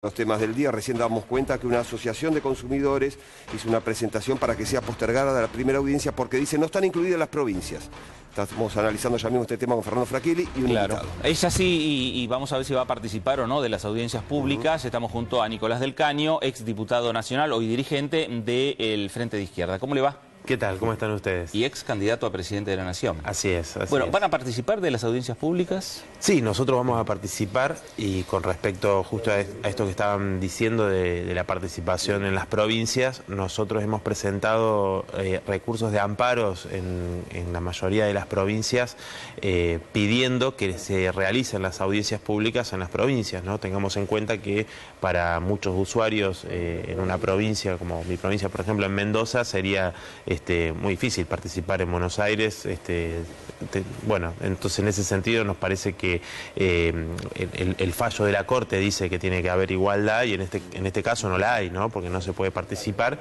Los temas del día, recién damos cuenta que una asociación de consumidores hizo una presentación para que sea postergada de la primera audiencia porque dice no están incluidas las provincias. Estamos analizando ya mismo este tema con Fernando Fraquili y un invitado. Es así y vamos a ver si va a participar o no de las audiencias públicas. Estamos junto a Nicolás del Caño, ex diputado nacional, hoy dirigente del Frente de Izquierda. ¿Cómo le va? ¿Qué tal? ¿Cómo están ustedes? Y ex candidato a presidente de la Nación. Así es. Bueno, ¿van a participar de las audiencias públicas? Sí, nosotros vamos a participar y con respecto justo a esto que estaban diciendo de la participación en las provincias, nosotros hemos presentado recursos de amparos en la mayoría de las provincias pidiendo que se realicen las audiencias públicas en las provincias, ¿no? Tengamos en cuenta que para muchos usuarios en una provincia, como mi provincia, por ejemplo, en Mendoza, sería muy difícil participar en Buenos Aires. Bueno, entonces en ese sentido nos parece que el fallo de la Corte dice que tiene que haber igualdad y en este caso no la hay, ¿no? Porque no se puede participar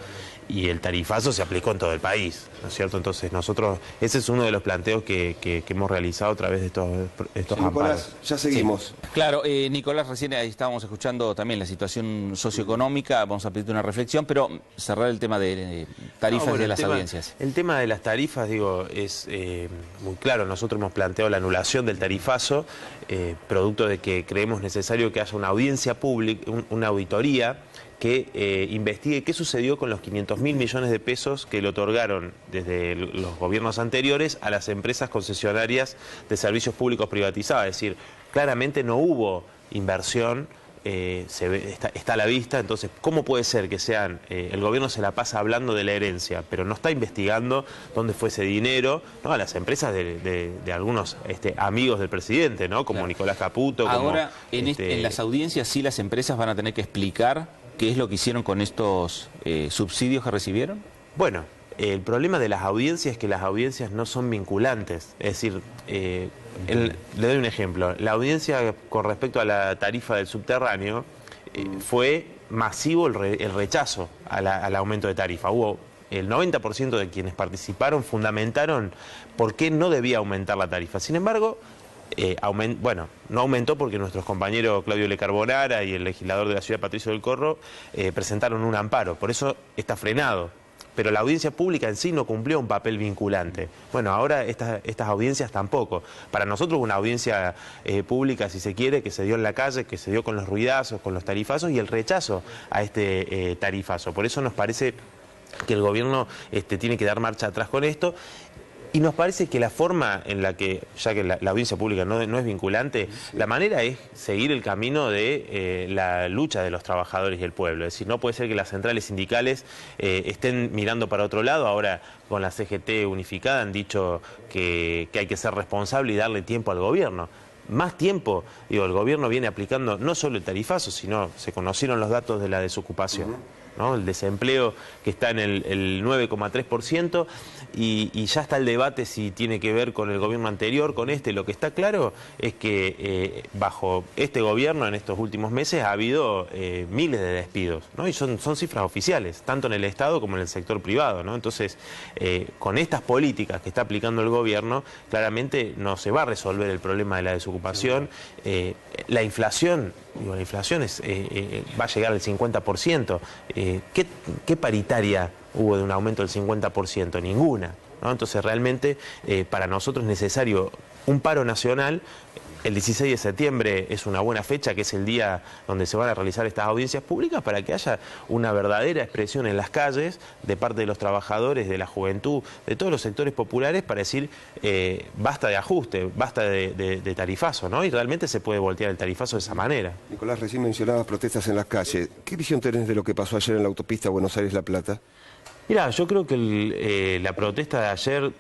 y el tarifazo se aplicó en todo el país, ¿no es cierto? Entonces nosotros, ese es uno de los planteos que hemos realizado a través de estos amparos. Nicolás, ya seguimos. Sí. Claro, Nicolás, recién ahí estábamos escuchando también la situación socioeconómica, vamos a pedirte una reflexión, pero cerrar el tema de tarifas de las audiencias. El tema de las tarifas, digo, es muy claro. Nosotros hemos planteado la anulación del tarifazo, producto de que creemos necesario que haya una audiencia pública, una auditoría que investigue qué sucedió con los 500.000 millones de pesos que le otorgaron desde los gobiernos anteriores a las empresas concesionarias de servicios públicos privatizados. Es decir, claramente no hubo inversión. Está a la vista. Entonces, ¿cómo puede ser que el gobierno se la pasa hablando de la herencia, pero no está investigando dónde fue ese dinero, ¿no? A las empresas de algunos amigos del presidente, ¿no? Como claro. Nicolás Caputo. Ahora, en las audiencias sí las empresas van a tener que explicar qué es lo que hicieron con estos subsidios que recibieron. Bueno, el problema de las audiencias es que las audiencias no son vinculantes. Es decir, le doy un ejemplo. La audiencia con respecto a la tarifa del subterráneo fue masivo el rechazo al aumento de tarifa. Hubo el 90% de quienes participaron fundamentaron por qué no debía aumentar la tarifa. Sin embargo, no aumentó porque nuestros compañeros Claudio Le Carbonara y el legislador de la ciudad, Patricio del Corro, presentaron un amparo. Por eso está frenado. Pero la audiencia pública en sí no cumplió un papel vinculante. Bueno, ahora estas audiencias tampoco. Para nosotros una audiencia pública, si se quiere, que se dio en la calle, que se dio con los ruidazos, con los tarifazos y el rechazo a este tarifazo. Por eso nos parece que el gobierno tiene que dar marcha atrás con esto. Y nos parece que la forma en la que, ya que la audiencia pública no es vinculante, la manera es seguir el camino de la lucha de los trabajadores y el pueblo. Es decir, no puede ser que las centrales sindicales estén mirando para otro lado. Ahora, con la CGT unificada han dicho que hay que ser responsable y darle tiempo al gobierno. Más tiempo, digo, el gobierno viene aplicando no solo el tarifazo, sino se conocieron los datos de la desocupación, ¿no? El desempleo que está en el 9,3% y ya está el debate si tiene que ver con el gobierno anterior, con este. Lo que está claro es que bajo este gobierno en estos últimos meses ha habido miles de despidos, ¿no? Y son cifras oficiales, tanto en el Estado como en el sector privado, ¿no? Entonces, con estas políticas que está aplicando el gobierno, claramente no se va a resolver el problema de la desocupación. La inflación va a llegar al 50%. ¿Qué paritaria hubo de un aumento del 50%? Ninguna, ¿no? Entonces realmente para nosotros es necesario un paro nacional. El 16 de septiembre es una buena fecha, que es el día donde se van a realizar estas audiencias públicas, para que haya una verdadera expresión en las calles de parte de los trabajadores, de la juventud, de todos los sectores populares, para decir basta de ajuste, basta de tarifazo, ¿no? Y realmente se puede voltear el tarifazo de esa manera. Nicolás, recién mencionabas protestas en las calles. ¿Qué visión tenés de lo que pasó ayer en la autopista Buenos Aires-La Plata? Mirá, yo creo que la protesta de ayer,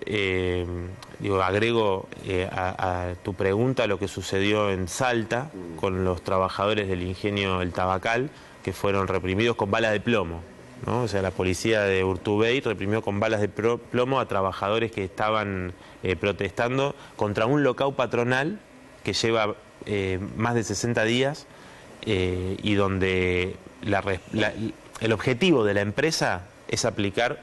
agrego a tu pregunta lo que sucedió en Salta con los trabajadores del ingenio El Tabacal, que fueron reprimidos con balas de plomo, ¿no? O sea, la policía de Urtubey reprimió con balas de plomo a trabajadores que estaban protestando contra un locao patronal que lleva más de 60 días y donde el objetivo de la empresa es aplicar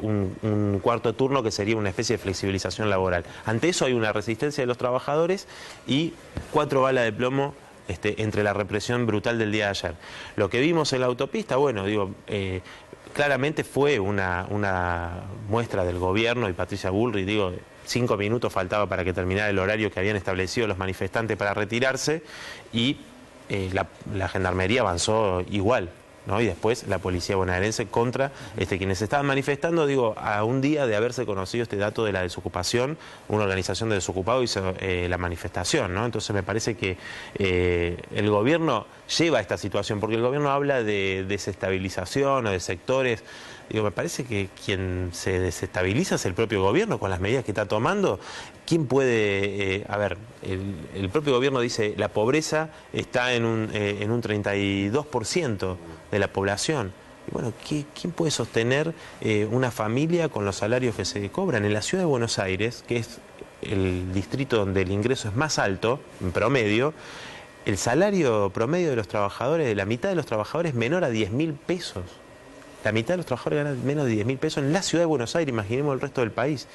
un cuarto turno, que sería una especie de flexibilización laboral. Ante eso hay una resistencia de los trabajadores y 4 balas de plomo entre la represión brutal del día de ayer. Lo que vimos en la autopista, bueno, digo, claramente fue una muestra del gobierno y Patricia Bullrich, digo, 5 minutos faltaba para que terminara el horario que habían establecido los manifestantes para retirarse y la gendarmería avanzó igual, ¿no? Y después la policía bonaerense contra quienes estaban manifestando, digo, a un día de haberse conocido este dato de la desocupación, una organización de desocupados hizo la manifestación, ¿no? Entonces me parece que el gobierno lleva a esta situación, porque el gobierno habla de desestabilización o de sectores. Digo, me parece que quien se desestabiliza es el propio gobierno con las medidas que está tomando. ¿Quién puede...? El propio gobierno dice la pobreza está en un 32% de la población. Y bueno, ¿quién puede sostener una familia con los salarios que se cobran? En la ciudad de Buenos Aires, que es el distrito donde el ingreso es más alto, en promedio, el salario promedio de los trabajadores, de la mitad de los trabajadores, es menor a 10.000 pesos. La mitad de los trabajadores ganan menos de 10.000 pesos en la ciudad de Buenos Aires, imaginemos el resto del país.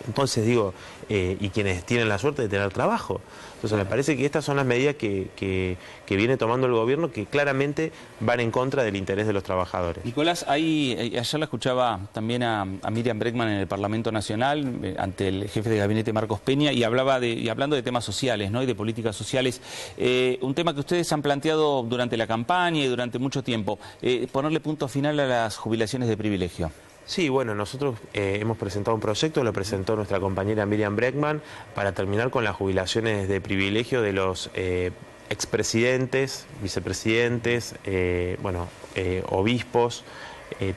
Entonces digo, y quienes tienen la suerte de tener trabajo. Entonces me parece que estas son las medidas que viene tomando el gobierno, que claramente van en contra del interés de los trabajadores. Nicolás, ayer la escuchaba también a Miriam Bregman en el Parlamento Nacional, ante el jefe de gabinete Marcos Peña, y hablando de temas sociales, ¿no? Y de políticas sociales. Un tema que ustedes han planteado durante la campaña y durante mucho tiempo, ponerle punto final a las jubilaciones de privilegio. Sí, bueno, nosotros hemos presentado un proyecto, lo presentó nuestra compañera Miriam Bregman, para terminar con las jubilaciones de privilegio de los expresidentes, vicepresidentes, obispos,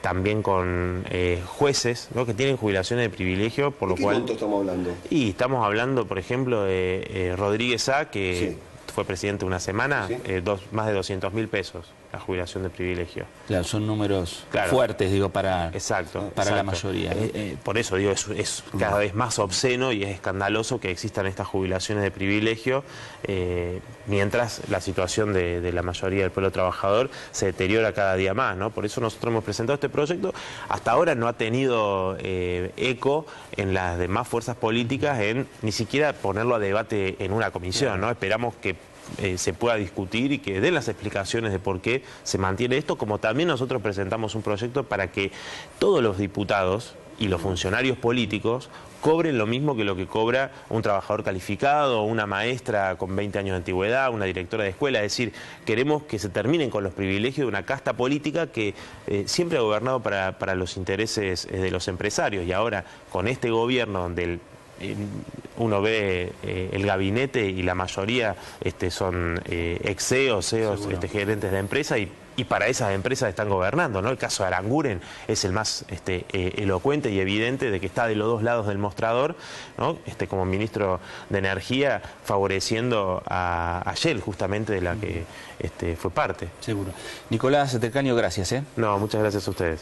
también con jueces, ¿no? Que tienen jubilaciones de privilegio, por lo cual... ¿De qué monto estamos hablando? Y estamos hablando, por ejemplo, de Rodríguez A., que fue presidente una semana, más de 200.000 pesos la jubilación de privilegio. Claro, son números fuertes, digo, para la mayoría, ¿no? Por eso, digo, es cada vez más obsceno y es escandaloso que existan estas jubilaciones de privilegio, mientras la situación de la mayoría del pueblo trabajador se deteriora cada día más, ¿no? Por eso nosotros hemos presentado este proyecto. Hasta ahora no ha tenido eco en las demás fuerzas políticas en ni siquiera ponerlo a debate en una comisión, ¿no? Esperamos que se pueda discutir y que den las explicaciones de por qué se mantiene esto, como también nosotros presentamos un proyecto para que todos los diputados y los funcionarios políticos cobren lo mismo que lo que cobra un trabajador calificado, una maestra con 20 años de antigüedad, una directora de escuela. Es decir, queremos que se terminen con los privilegios de una casta política que siempre ha gobernado para los intereses de los empresarios, y ahora con este gobierno donde uno ve el gabinete y la mayoría son ex-CEOs, gerentes de empresa, y para esas empresas están gobernando, ¿no? El caso de Aranguren es el más elocuente y evidente de que está de los dos lados del mostrador, ¿no? Como ministro de Energía, favoreciendo a Shell, justamente de la que fue parte. Seguro. Nicolás del Caño, gracias. No, muchas gracias a ustedes.